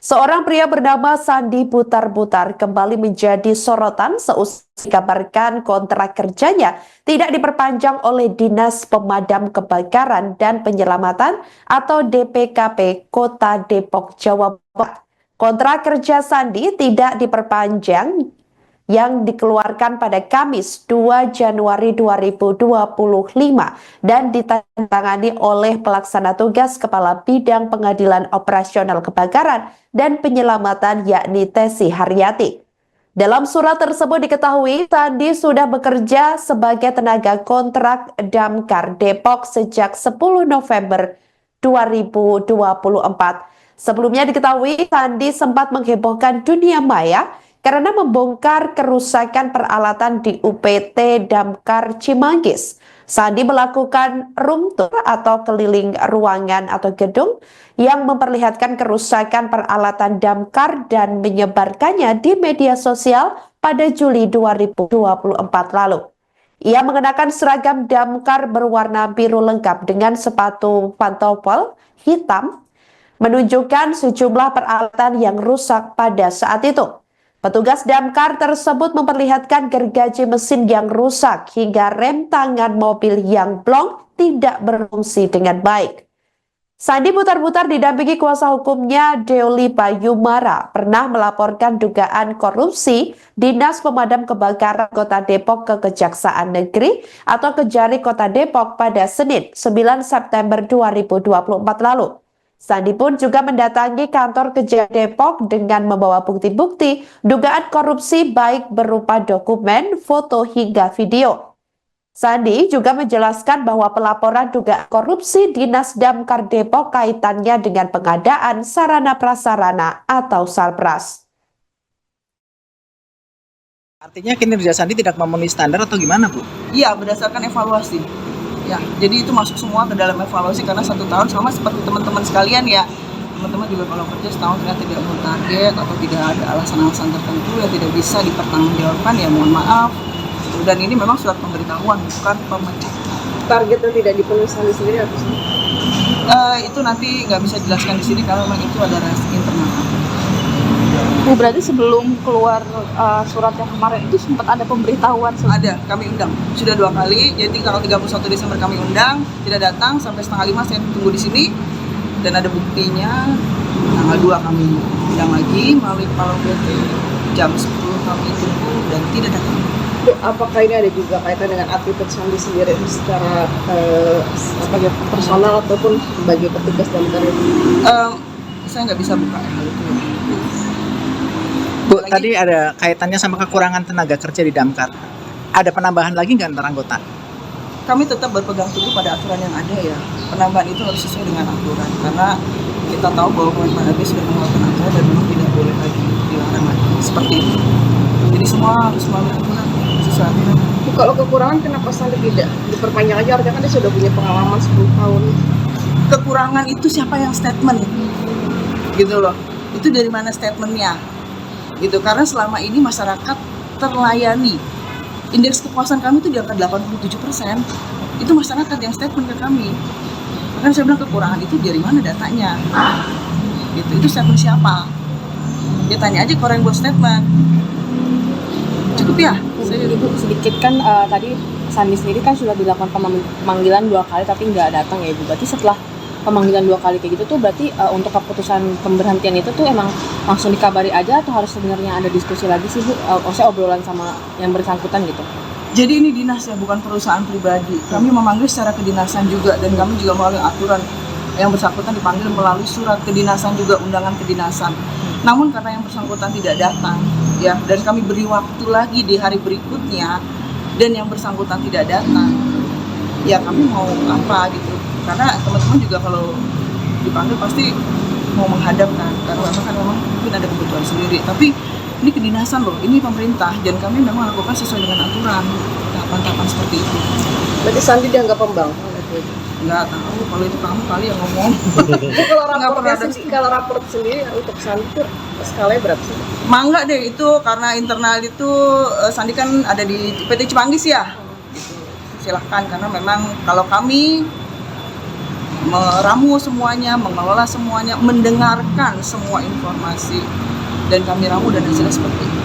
Seorang pria bernama Sandi Butar-Butar kembali menjadi sorotan seusai dikabarkan kontrak kerjanya tidak diperpanjang oleh Dinas Pemadam Kebakaran dan Penyelamatan atau DPKP Kota Depok, Jawa Barat. Kontrak kerja Sandi tidak diperpanjang yang dikeluarkan pada Kamis 2 Januari 2025 dan ditandatangani oleh pelaksana tugas Kepala Bidang Pengadilan Operasional Kebakaran dan Penyelamatan yakni Tesi Haryati. Dalam surat tersebut diketahui Sandi sudah bekerja sebagai tenaga kontrak Damkar Depok sejak 10 November 2024. Sebelumnya diketahui Sandi sempat menghebohkan dunia maya karena membongkar kerusakan peralatan di UPT Damkar Cimanggis. Sandi melakukan room tour atau keliling ruangan atau gedung yang memperlihatkan kerusakan peralatan damkar dan menyebarkannya di media sosial pada Juli 2024 lalu. Ia mengenakan seragam damkar berwarna biru lengkap dengan sepatu pantofel hitam, menunjukkan sejumlah peralatan yang rusak pada saat itu. Petugas damkar tersebut memperlihatkan gergaji mesin yang rusak hingga rem tangan mobil yang blong tidak berfungsi dengan baik. Sandi Butar-Butar didampingi kuasa hukumnya Deoli Bayumara pernah melaporkan dugaan korupsi Dinas Pemadam Kebakaran Kota Depok ke Kejaksaan Negeri atau Kejari Kota Depok pada Senin 9 September 2024 lalu. Sandi pun juga mendatangi kantor Kejari Depok dengan membawa bukti-bukti dugaan korupsi baik berupa dokumen, foto hingga video. Sandi juga menjelaskan bahwa pelaporan dugaan korupsi Dinas Damkar Depok kaitannya dengan pengadaan sarana prasarana atau Sarpras. Artinya kinerja Sandi tidak memenuhi standar atau gimana, Bu? Iya, berdasarkan evaluasi. Ya, jadi itu masuk semua ke dalam evaluasi karena 1 tahun sama seperti teman-teman sekalian ya. Teman-teman juga kalau kerja setahun ternyata tidak memenuhi target atau tidak ada alasan-alasan tertentu yang tidak bisa dipertanggungjawabkan, ya mohon maaf. Dan ini memang surat pemberitahuan, bukan pemecah. Target yang tidak dipenuhi Sandi sendiri apa sih? Itu nanti nggak bisa dijelaskan di sini karena memang itu ada rahasia internal. Bu, berarti sebelum keluar surat yang kemarin itu sempat ada pemberitahuan? Ada, kami undang. Sudah 2 kali, jadi tanggal 31 Desember kami undang, tidak datang, sampai setengah 5 saya tunggu di sini. Dan ada buktinya, tanggal 2 kami undang lagi, melalui kepala PT, jam 10 kami tunggu dan tidak datang. Bu, apakah ini ada juga kaitan dengan attitude Sandi sendiri secara sebagai personal ataupun sebagai petugas damkar? Saya nggak bisa buka hal itu. Bu, tadi ada kaitannya sama kekurangan tenaga kerja di damkar. Ada penambahan lagi nggak antar anggota? Kami tetap berpegang teguh pada aturan yang ada ya. Penambahan itu harus sesuai dengan aturan karena kita tahu bahwa Kemenpan sudah mengeluarkan aturan dan memang tidak boleh lagi dilarang lagi seperti itu. Jadi semua harus melalui aturan sesuai aturan. Bu, kalau kekurangan kenapa Sandi tidak diperpanjang aja? Artinya kan dia sudah punya pengalaman 10 tahun. Kekurangan itu siapa yang statement? Gitu loh. Itu dari mana statementnya? Gitu, karena selama ini masyarakat terlayani. Indeks kepuasan kami itu di angka 87%. Itu masyarakat yang statement ke kami. Makanya saya bilang kekurangan itu dari mana datanya? Gitu, itu statement siapa? Dia tanya aja ke orang yang buat statement. Cukup ya? Ibu sedikit kan tadi Sandi sendiri kan sudah dilakukan pemanggilan 2 kali tapi nggak datang ya Ibu. Berarti setelah pemanggilan 2 kali kayak gitu tuh berarti untuk keputusan pemberhentian itu tuh emang langsung dikabari aja atau harus sebenarnya ada diskusi lagi sih Bu? Maksudnya obrolan sama yang bersangkutan gitu? Jadi ini dinas ya, bukan perusahaan pribadi. Kami memanggil secara kedinasan juga dan kami juga melalui aturan yang bersangkutan dipanggil melalui surat kedinasan juga, undangan kedinasan. Namun karena yang bersangkutan tidak datang ya, dan kami beri waktu lagi di hari berikutnya dan yang bersangkutan tidak datang, ya kami mau apa gitu. Karena teman-teman juga kalau dipanggil pasti mau menghadap kan, karena memang mungkin ada kebutuhan sendiri. Tapi ini kedinasan loh, ini pemerintah, dan kami memang lakukan sesuai dengan aturan, tahapan-tahapan seperti itu. Berarti Sandi dianggap pembang? Nggak tahu, kalau itu kamu kali yang ngomong. Kalau raport sendiri untuk Sandi itu skalanya berapa sih? Mangga deh itu, karena internal itu Sandi kan ada di PT Cimanggis ya. Gitu. Silahkan, karena memang kalau kami meramu semuanya, mengelola semuanya, mendengarkan semua informasi, dan kami ramu dan hasilnya seperti itu.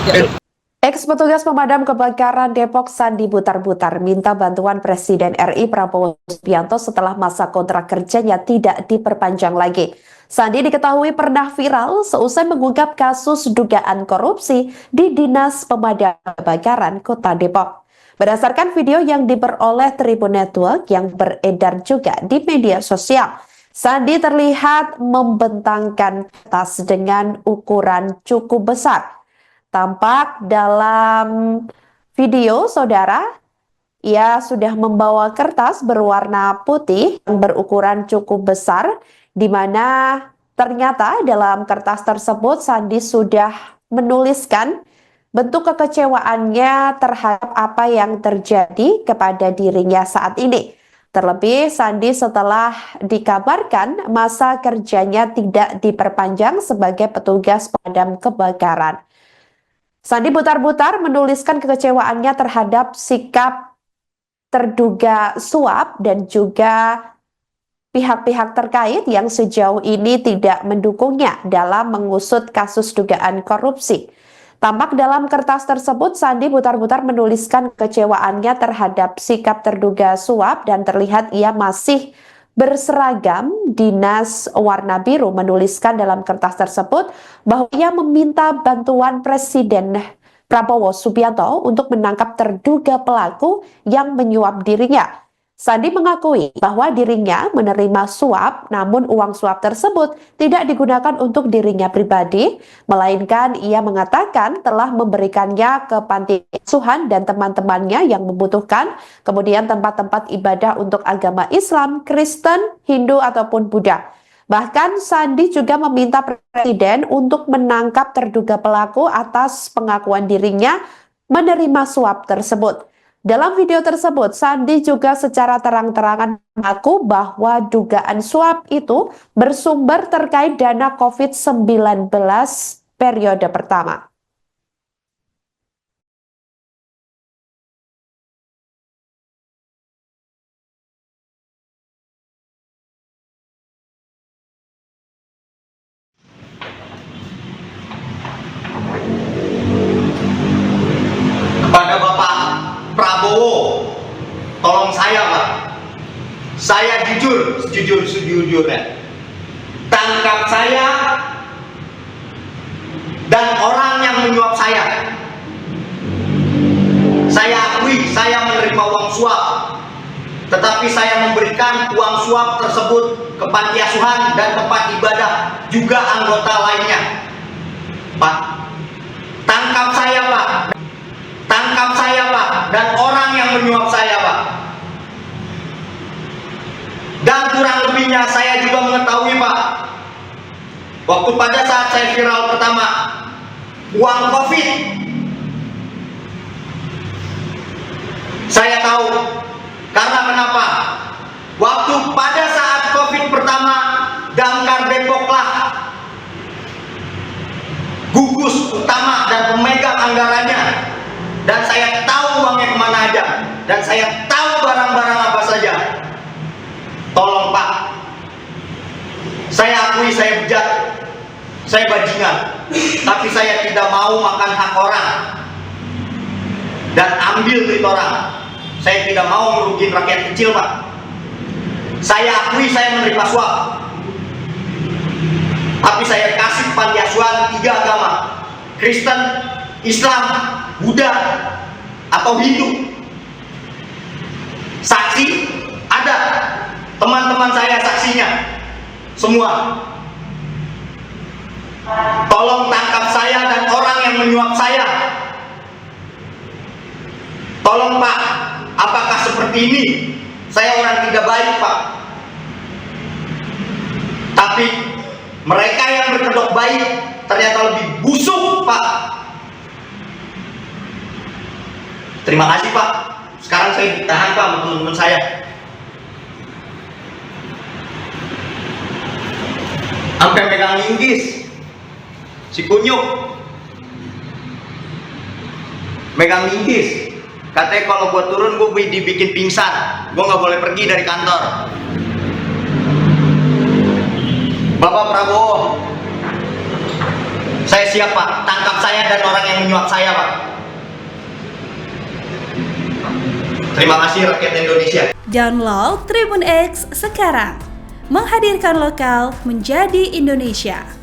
Ya. Ex-petugas pemadam kebakaran Depok Sandi Butar-Butar minta bantuan Presiden RI Prabowo Subianto setelah masa kontrak kerjanya tidak diperpanjang lagi. Sandi diketahui pernah viral seusai mengungkap kasus dugaan korupsi di Dinas Pemadam Kebakaran Kota Depok. Berdasarkan video yang diperoleh Tribun Network yang beredar juga di media sosial, Sandi terlihat membentangkan kertas dengan ukuran cukup besar. Tampak dalam video, saudara, ia sudah membawa kertas berwarna putih yang berukuran cukup besar, di mana ternyata dalam kertas tersebut Sandi sudah menuliskan bentuk kekecewaannya terhadap apa yang terjadi kepada dirinya saat ini. Terlebih, Sandi setelah dikabarkan masa kerjanya tidak diperpanjang sebagai petugas pemadam kebakaran. Sandi Butar-Butar menuliskan kekecewaannya terhadap sikap terduga suap dan juga pihak-pihak terkait yang sejauh ini tidak mendukungnya dalam mengusut kasus dugaan korupsi. Tampak dalam kertas tersebut, Sandi Butar-Butar menuliskan kekecewaannya terhadap sikap terduga suap dan terlihat ia masih berseragam dinas warna biru. Menuliskan dalam kertas tersebut bahwa ia meminta bantuan Presiden Prabowo Subianto untuk menangkap terduga pelaku yang menyuap dirinya. Sandi mengakui bahwa dirinya menerima suap, namun uang suap tersebut tidak digunakan untuk dirinya pribadi, melainkan ia mengatakan telah memberikannya ke panti asuhan dan teman-temannya yang membutuhkan, kemudian tempat-tempat ibadah untuk agama Islam, Kristen, Hindu, ataupun Buddha. Bahkan Sandi juga meminta Presiden untuk menangkap terduga pelaku atas pengakuan dirinya menerima suap tersebut. Dalam video tersebut, Sandi juga secara terang-terangan mengaku bahwa dugaan suap itu bersumber terkait dana COVID-19 periode pertama. Kepada Bapak Prabowo, tolong saya Pak, saya sejujurnya, tangkap saya dan orang yang menyuap saya. Saya akui saya menerima uang suap, tetapi saya memberikan uang suap tersebut ke panti asuhan dan tempat ibadah juga anggota lainnya. Pak, tangkap saya Pak. Tangkap saya Pak, dan orang yang menyuap saya Pak. Dan kurang lebihnya saya juga mengetahui Pak, waktu pada saat saya viral pertama, uang COVID, saya tahu. Karena kenapa? Waktu pada saat COVID pertama, Damkar Depoklah gugus utama dan pemegang anggarannya. Dan saya tahu uangnya kemana aja, dan saya tahu barang-barang apa saja. Tolong Pak, saya akui saya bejat, saya bajingan, tapi saya tidak mau makan hak orang dan ambil duit orang. Saya tidak mau merugikan rakyat kecil Pak. Saya akui saya menerima suap, tapi saya kasih panti asuhan 3 agama, Kristen, Islam, Buddha, atau Hindu. Saksi ada, teman-teman saya saksinya semua. Tolong tangkap saya dan orang yang menyuap saya. Tolong Pak, apakah seperti ini? Saya orang tidak baik Pak, tapi mereka yang berkedok baik ternyata lebih busuk Pak. Terima kasih Pak. Sekarang saya ditahan Pak sama teman-teman saya. Sampai megang linggis, si kunyuk megang linggis. Katanya kalau gue turun gue dibikin pingsan, gue nggak boleh pergi dari kantor. Bapak Prabowo, saya siap Pak, tangkap saya dan orang yang menyuap saya Pak. Terima kasih rakyat Indonesia. Download Tribun X sekarang, menghadirkan lokal menjadi Indonesia.